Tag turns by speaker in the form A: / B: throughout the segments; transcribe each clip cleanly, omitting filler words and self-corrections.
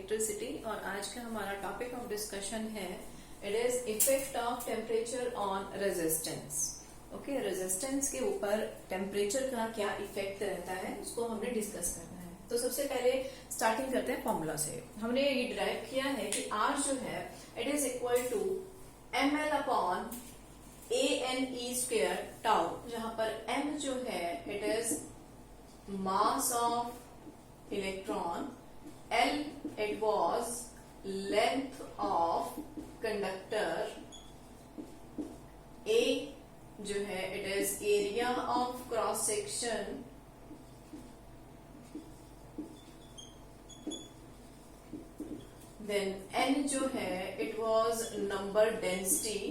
A: Electricity और आज का हमारा टॉपिक ऑफ डिस्कशन है it is effect of temperature on resistance. Okay, resistance के ऊपर टेम्परेचर का क्या इफेक्ट रहता है उसको हमने डिस्कस करना है। तो सबसे पहले स्टार्टिंग करते हैं फॉर्मूला से। हमने ये डिराइव किया है कि R जो है it is equal to ml upon ANE² tau, जहां पर m जो है it is mass of electron, L it was length of conductor, A जो है it is area of cross section, then N जो है it was number density,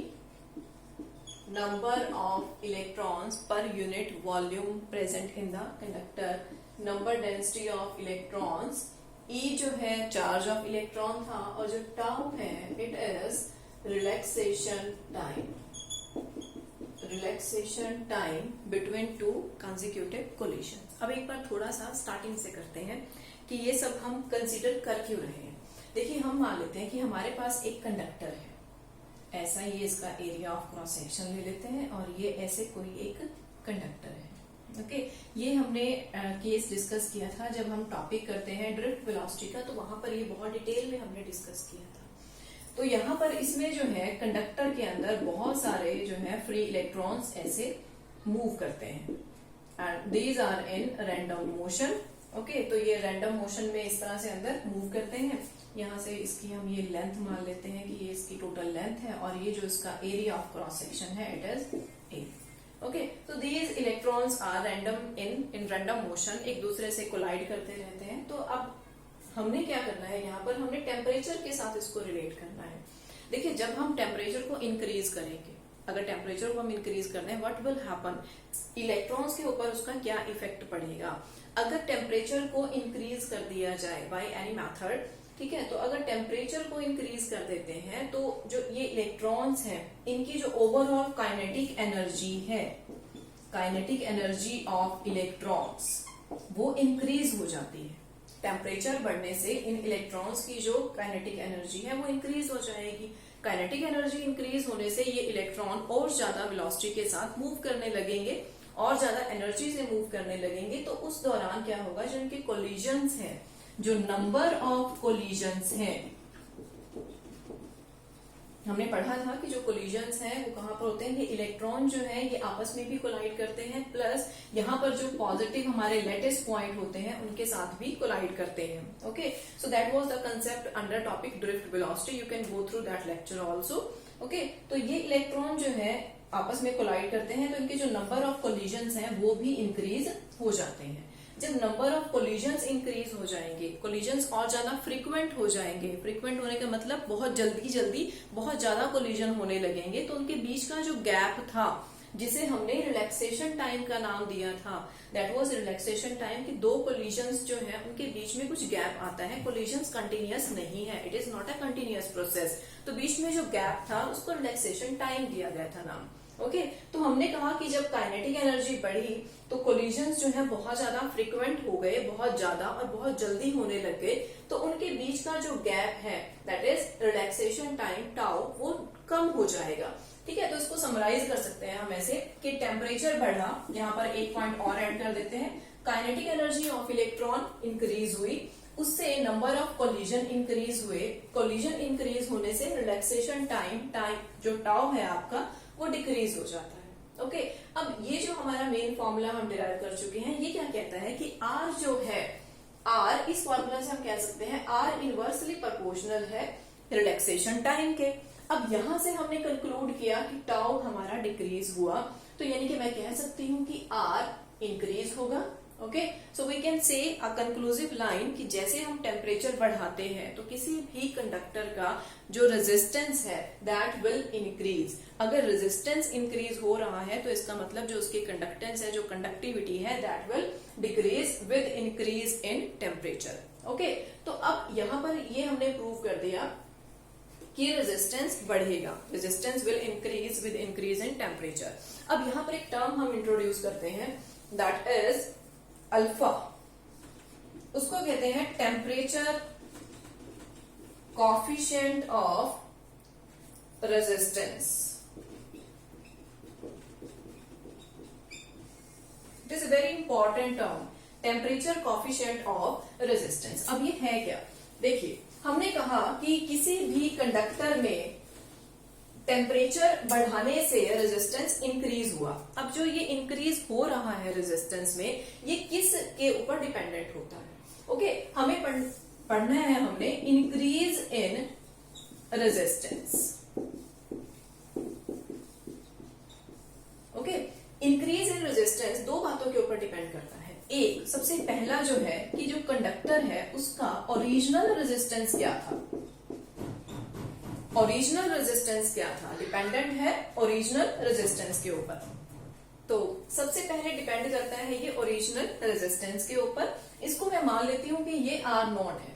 A: number of electrons per unit volume present in the conductor, number density of electrons, E जो है charge of electron था, और जो tau है it is relaxation time between two consecutive collision. अब एक बार थोड़ा सा स्टार्टिंग से करते हैं कि ये सब हम कंसीडर कर क्यों रहे हैं। देखिए, हम मान लेते हैं कि हमारे पास एक कंडक्टर है, ऐसा ये इसका एरिया ऑफ क्रॉस सेक्शन ले लेते हैं और ये ऐसे कोई एक कंडक्टर है। ओके, ये हमने केस डिस्कस किया था जब हम टॉपिक करते हैं ड्रिफ्ट वेलोसिटी का, तो वहां पर ये बहुत डिटेल में हमने डिस्कस किया था। तो यहाँ पर इसमें जो है कंडक्टर के अंदर बहुत सारे जो है फ्री इलेक्ट्रॉन्स ऐसे मूव करते हैं and these are in random motion. Okay, तो ये रैंडम मोशन में इस तरह से अंदर मूव करते हैं। यहाँ से इसकी हम ये लेंथ मान लेते हैं कि ये इसकी टोटल लेंथ है और ये जो इसका एरिया ऑफ क्रॉस सेक्शन है इट इज ए। ओके, तो these electrons are random in random motion, एक दूसरे से कोलाइड करते रहते हैं। तो अब हमने क्या करना है, यहाँ पर हमने टेम्परेचर के साथ इसको रिलेट करना है। देखिए, जब हम टेम्परेचर को इंक्रीज करेंगे, अगर टेम्परेचर को हम इंक्रीज करते हैं व्हाट विल हैपन, इलेक्ट्रॉन्स के ऊपर उसका क्या इफेक्ट पड़ेगा। अगर टेम्परेचर को इंक्रीज कर दिया जाए बाय एनी मेथड, ठीक है, तो अगर टेम्परेचर को इंक्रीज कर देते हैं तो जो ये इलेक्ट्रॉन्स हैं इनकी जो ओवरऑल काइनेटिक एनर्जी है, काइनेटिक एनर्जी ऑफ इलेक्ट्रॉन्स वो इंक्रीज हो जाती है। टेम्परेचर बढ़ने से इन इलेक्ट्रॉन्स की जो काइनेटिक एनर्जी है वो इंक्रीज हो जाएगी। काइनेटिक एनर्जी इंक्रीज होने से ये इलेक्ट्रॉन और ज्यादा वेलोसिटी के साथ मूव करने लगेंगे और ज्यादा एनर्जी से मूव करने लगेंगे। तो उस दौरान क्या होगा, जो इनके कोलिजन्स हैं, जो नंबर ऑफ कोलिजन्स हैं, हमने पढ़ा था कि जो कोलिजन्स हैं वो कहां पर होते हैं, ये इलेक्ट्रॉन जो है ये आपस में भी कोलाइड करते हैं, प्लस यहाँ पर जो पॉजिटिव हमारे लेटेस्ट पॉइंट होते हैं उनके साथ भी कोलाइड करते हैं। Okay, so that was the concept under topic drift velocity, you can go through that lecture also. Okay, तो ये इलेक्ट्रॉन जो है आपस में कोलाइड करते हैं तो इनके जो नंबर ऑफ कोलिजन्स हैं वो भी इंक्रीज हो जाते हैं। जब नंबर ऑफ कोलिजन्स इंक्रीज हो जाएंगे, कोलिजन्स और ज्यादा फ्रीक्वेंट हो जाएंगे, फ्रीक्वेंट होने का मतलब बहुत जल्दी बहुत ज्यादा कोलिजन होने लगेंगे, तो उनके बीच का जो गैप था जिसे हमने रिलैक्सेशन टाइम का नाम दिया था, दैट वाज रिलैक्सेशन टाइम, कि दो कोलिजन्स जो है उनके बीच में कुछ गैप आता है, कोलिजन्स कंटिन्यूअस नहीं है, it is not a continuous process. तो बीच में जो गैप था उसको रिलैक्सेशन टाइम दिया गया था नाम। ओके, तो हमने कहा कि जब काइनेटिक एनर्जी बढ़ी तो कोलिजन्स जो है बहुत ज्यादा फ्रीक्वेंट हो गए, बहुत ज्यादा और बहुत जल्दी होने लग गए, तो उनके बीच का जो गैप है that is relaxation time tau वो कम हो जाएगा। ठीक है, तो इसको समराइज कर सकते हैं हम ऐसे कि टेम्परेचर बढ़ा, यहाँ पर एक पॉइंट और ऐड कर देते हैं, kinetic energy of electron increase हुई, उससे नंबर ऑफ कोलिजन इंक्रीज हुए, कोलिजन इंक्रीज होने से रिलैक्सेशन टाइम जो टाउ है आपका वो डिक्रीज हो जाता है। ओके, अब ये जो हमारा मेन फॉर्मूला हम डिराइव कर चुके हैं, ये क्या कहता है कि R जो है, R इस फॉर्मूला से हम कह सकते हैं R इनवर्सली प्रोपोर्शनल है रिलैक्सेशन टाइम के। अब यहां से हमने कंक्लूड किया कि टाउ हमारा डिक्रीज हुआ, तो यानी कि मैं कह सकती हूं कि R इंक्रीज होगा। Okay, so we can say a conclusive line कि जैसे हम टेम्परेचर बढ़ाते हैं तो किसी भी कंडक्टर का जो रेजिस्टेंस है दैट विल इंक्रीज। अगर रेजिस्टेंस इंक्रीज हो रहा है तो इसका मतलब जो उसकी कंडक्टेंस है, जो कंडक्टिविटी है that will decrease with increase in temperature. Okay, तो अब यहाँ पर ये हमने प्रूव कर दिया कि रेजिस्टेंस बढ़ेगा, resistance will increase with increase in temperature. अब यहाँ पर एक टर्म हम इंट्रोड्यूस करते हैं दैट इज अल्फा, उसको कहते हैं temperature coefficient of resistance. It is a very important term, temperature coefficient of resistance. अब ये है क्या? देखिए, हमने कहा कि किसी भी कंडक्टर में टेम्परेचर बढ़ाने से रेजिस्टेंस इंक्रीज हुआ. अब जो ये इंक्रीज हो रहा है रेजिस्टेंस में, ये किस के ऊपर डिपेंडेंट होता है? ओके, हमें पढ़ना है हमने increase in resistance. Okay, increase in resistance दो बातों के ऊपर डिपेंड करता है. एक, सबसे पहला जो है कि जो कंडक्टर है उसका ओरिजिनल रेजिस्टेंस क्या था. ओरिजिनल रेजिस्टेंस क्या था डिपेंडेंट है ओरिजिनल रेजिस्टेंस के ऊपर. तो सबसे पहले डिपेंड करता है ये ओरिजिनल रेजिस्टेंस के ऊपर. इसको मैं मान लेती हूं कि ये R0 है.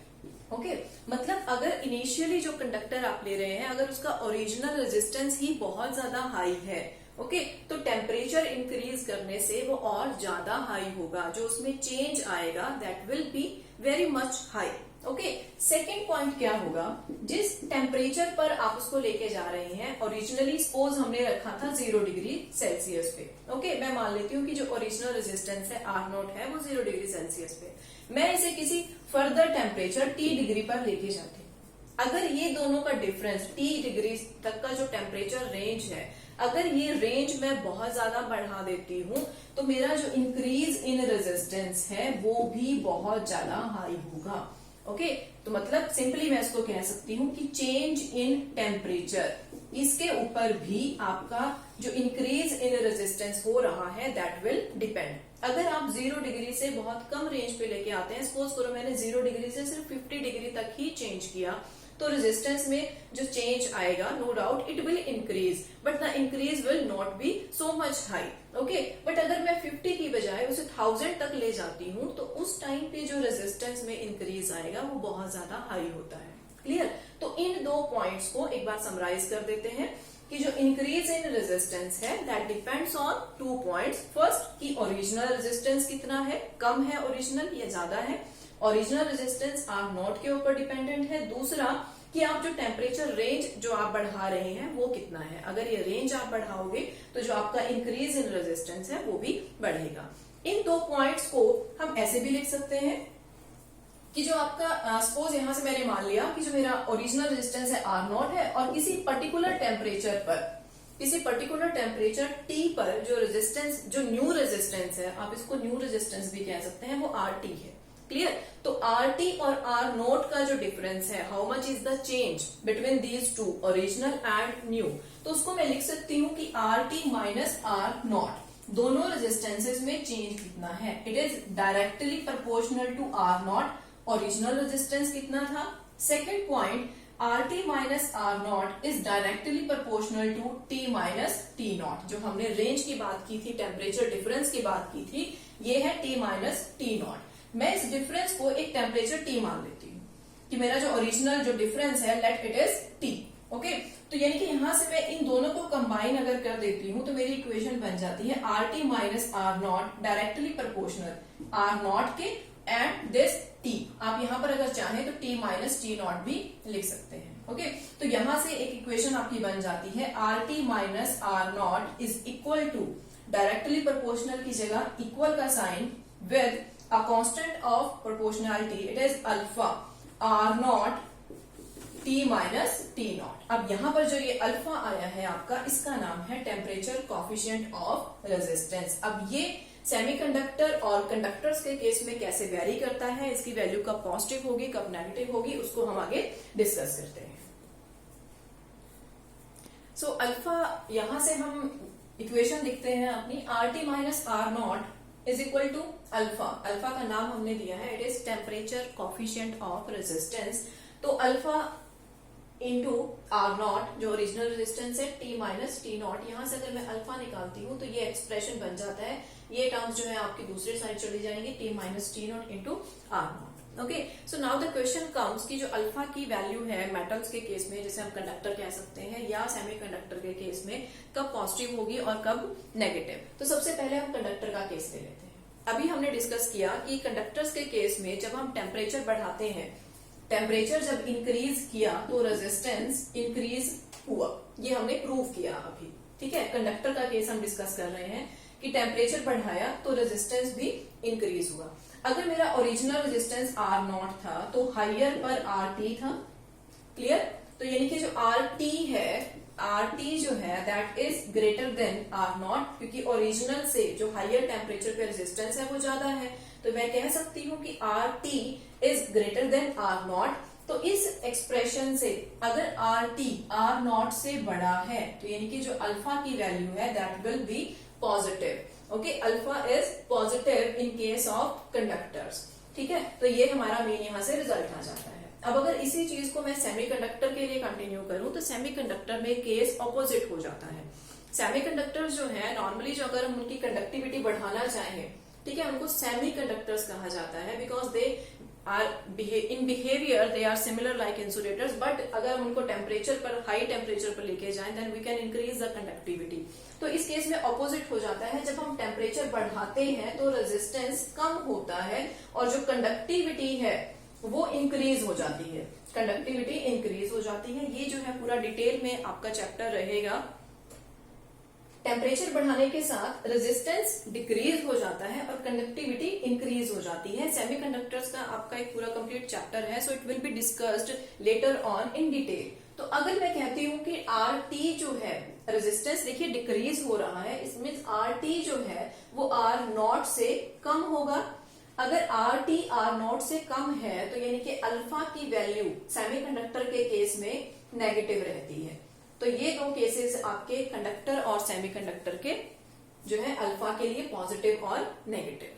A: ओके, मतलब अगर इनिशियली जो कंडक्टर आप ले रहे हैं, अगर उसका ओरिजिनल रेजिस्टेंस ही बहुत ज्यादा हाई है, ओके, तो टेम्परेचर इंक्रीज करने से वो और ज्यादा हाई होगा. जो उसमें चेंज आएगा that will be very much high. Okay, second point क्या होगा, जिस टेम्परेचर पर आप उसको लेके जा रहे हैं, ओरिजिनली सपोज हमने रखा था 0 डिग्री सेल्सियस पे. ओके, मैं मान लेती हूँ कि जो ओरिजिनल रेजिस्टेंस है R0 है वो 0 डिग्री सेल्सियस पे. मैं इसे किसी फर्दर टेम्परेचर T डिग्री पर लेके जाती हूँ. अगर ये दोनों का डिफरेंस T डिग्री तक का जो टेम्परेचर रेंज है, अगर ये रेंज मैं बहुत ज्यादा बढ़ा देती हूँ, तो मेरा जो इंक्रीज इन रेजिस्टेंस है वो भी बहुत ज्यादा हाई होगा. ओके, तो मतलब सिंपली मैं इसको कह सकती हूँ कि चेंज इन टेम्परेचर, इसके ऊपर भी आपका जो इंक्रीज इन रेजिस्टेंस हो रहा है दैट विल डिपेंड. अगर आप 0 डिग्री से बहुत कम रेंज पे लेके आते हैं, सपोज करो मैंने 0 डिग्री से सिर्फ 50 डिग्री तक ही चेंज किया, तो रेजिस्टेंस में जो चेंज आएगा, no doubt it will increase, but the increase will not be so much high. Okay, but अगर मैं 50 की बजाय उसे 1000 तक ले जाती हूँ, तो उस टाइम पे जो रेजिस्टेंस में इंक्रीज आएगा वो बहुत ज्यादा हाई होता है. क्लियर? तो इन दो पॉइंट्स को एक बार समराइज कर देते हैं कि जो इंक्रीज इन रेजिस्टेंस है that depends on 2 points. First, कि ओरिजिनल रेजिस्टेंस कितना है, कम है ओरिजिनल या ज्यादा है. ओरिजिनल रेजिस्टेंस R0 के ऊपर डिपेंडेंट है. दूसरा, कि आप जो टेम्परेचर रेंज जो आप बढ़ा रहे हैं वो कितना है. अगर ये रेंज आप बढ़ाओगे तो जो आपका इंक्रीज इन रेजिस्टेंस है वो भी बढ़ेगा. इन 2 पॉइंट्स को हम ऐसे भी लिख सकते हैं कि जो आपका सपोज यहां से मैंने मान लिया कि जो मेरा ओरिजिनल रेजिस्टेंस है R0 है, और किसी पर्टिकुलर टेम्परेचर T पर जो रेजिस्टेंस, जो न्यू रेजिस्टेंस है, आप इसको न्यू रेजिस्टेंस भी कह सकते हैं, वो RT है. क्लियर? तो RT और R0 का जो डिफरेंस है, how much is the change between these two, original and new, तो उसको मैं लिख सकती हूँ कि RT माइनस R0, दोनों रेजिस्टेंसेस में चेंज कितना है. It is directly proportional to R0. Original resistance कितना था. Second point, RT minus R0 is directly proportional to T minus T0. जो हमने रेंज की बात की थी, टेम्परेचर डिफरेंस की बात की थी, ये है T माइनस T0. मैं इस डिफरेंस को एक टेम्परेचर T मान लेती हूँ कि मेरा जो ओरिजिनल जो डिफरेंस है, let it is T. Okay, तो यानी कि यहां से मैं इन दोनों को कंबाइन अगर कर देती हूँ तो मेरी इक्वेशन बन जाती है RT minus R0 directly proportional R0 के एंड दिस T. आप यहां पर अगर चाहें तो T माइनस T0 भी लिख सकते हैं. ओके, तो यहां से एक इक्वेशन आपकी बन जाती है RT minus R0 is equal to, directly proportional की जगह इक्वल का sign with a constant of proportionality, it is alpha R0 T minus T0. अब यहां पर जो ये अल्फा आया है आपका, इसका नाम है टेम्परेचर कोफिशिएंट ऑफ रेजिस्टेंस. अब ये सेमीकंडक्टर और कंडक्टर्स के केस में कैसे वेरी करता है, इसकी वैल्यू कब पॉजिटिव होगी कब नेगेटिव होगी, उसको हम आगे डिस्कस करते हैं. सो अल्फा, यहां से हम इक्वेशन लिखते हैं अपनी, RT minus R0 is equal to alpha. Alpha का नाम हमने दिया है, it is temperature coefficient of resistance. तो अल्फा इंटू R0 जो ओरिजिनल रेजिस्टेंस है T माइनस T0. यहां से अगर मैं अल्फा निकालती हूँ तो ये एक्सप्रेशन बन जाता है, ये टर्म्स जो है आपकी दूसरी साइड चली जाएंगी, T minus T0 into R0. Okay, so now the question comes कि जो अल्फा की वैल्यू है मेटल्स के केस में, जैसे हम कंडक्टर कह सकते हैं, या सेमीकंडक्टर के केस में कब पॉजिटिव होगी और कब नेगेटिव. तो सबसे पहले हम कंडक्टर का केस ले लेते हैं. अभी हमने डिस्कस किया कि कंडक्टर्स के केस में जब हम टेम्परेचर बढ़ाते हैं टेम्परेचर जब इंक्रीज किया तो रेजिस्टेंस इंक्रीज हुआ, ये हमने प्रूव किया अभी। ठीक है, कंडक्टर का केस हम डिस्कस कर रहे हैं कि टेम्परेचर बढ़ाया तो रेजिस्टेंस भी इंक्रीज हुआ। अगर मेरा ओरिजिनल रेजिस्टेंस R0 था तो हायर पर RT था। क्लियर? तो यानी कि जो RT है, RT जो है that is greater than R0, क्योंकि ओरिजिनल से जो हायर टेम्परेचर पे रेजिस्टेंस है वो ज्यादा है, तो मैं कह सकती हूँ कि RT is greater than R0। तो इस एक्सप्रेशन से अगर RT R0 से बड़ा है तो यानी कि जो अल्फा की वैल्यू है that will be positive. Okay, alpha is positive in case of conductors. ठीक है, तो ये हमारा मेन यहाँ से रिजल्ट आ जाता है। अब अगर इसी चीज को मैं सेमीकंडक्टर के लिए कंटिन्यू करूं तो सेमीकंडक्टर में केस ऑपोजिट हो जाता है। सेमीकंडक्टर्स जो है नॉर्मली जो अगर हम उनकी कंडक्टिविटी बढ़ाना चाहें, ठीक है, उनको सेमीकंडक्टर्स कहा जाता है because they are in behaviour they are similar like insulators, but अगर हम उनको टेम्परेचर पर, हाई टेम्परेचर पर लेके जाएं then we can increase the conductivity. तो इस केस में ऑपोजिट हो जाता है, जब हम टेम्परेचर बढ़ाते हैं तो रेजिस्टेंस कम होता है और जो कंडक्टिविटी है वो इंक्रीज हो जाती है, कंडक्टिविटी इंक्रीज हो जाती है। ये जो है पूरा डिटेल में आपका चैप्टर रहेगा। टेम्परेचर बढ़ाने के साथ रेजिस्टेंस डिक्रीज हो जाता है और कंडक्टिविटी इंक्रीज हो जाती है। सेमीकंडक्टर्स का आपका एक पूरा कंप्लीट चैप्टर है, so it will be discussed later on in detail. तो अगर मैं कहती हूँ कि RT जो है रेजिस्टेंस देखिए डिक्रीज हो रहा है, इसमें RT जो है वो R0 से कम होगा। अगर RT R0 से कम है तो यानी कि अल्फा की वैल्यू सेमीकंडक्टर के केस में नेगेटिव रहती है। तो ये दो केसेस आपके कंडक्टर और सेमीकंडक्टर के जो है अल्फा के लिए पॉजिटिव और नेगेटिव।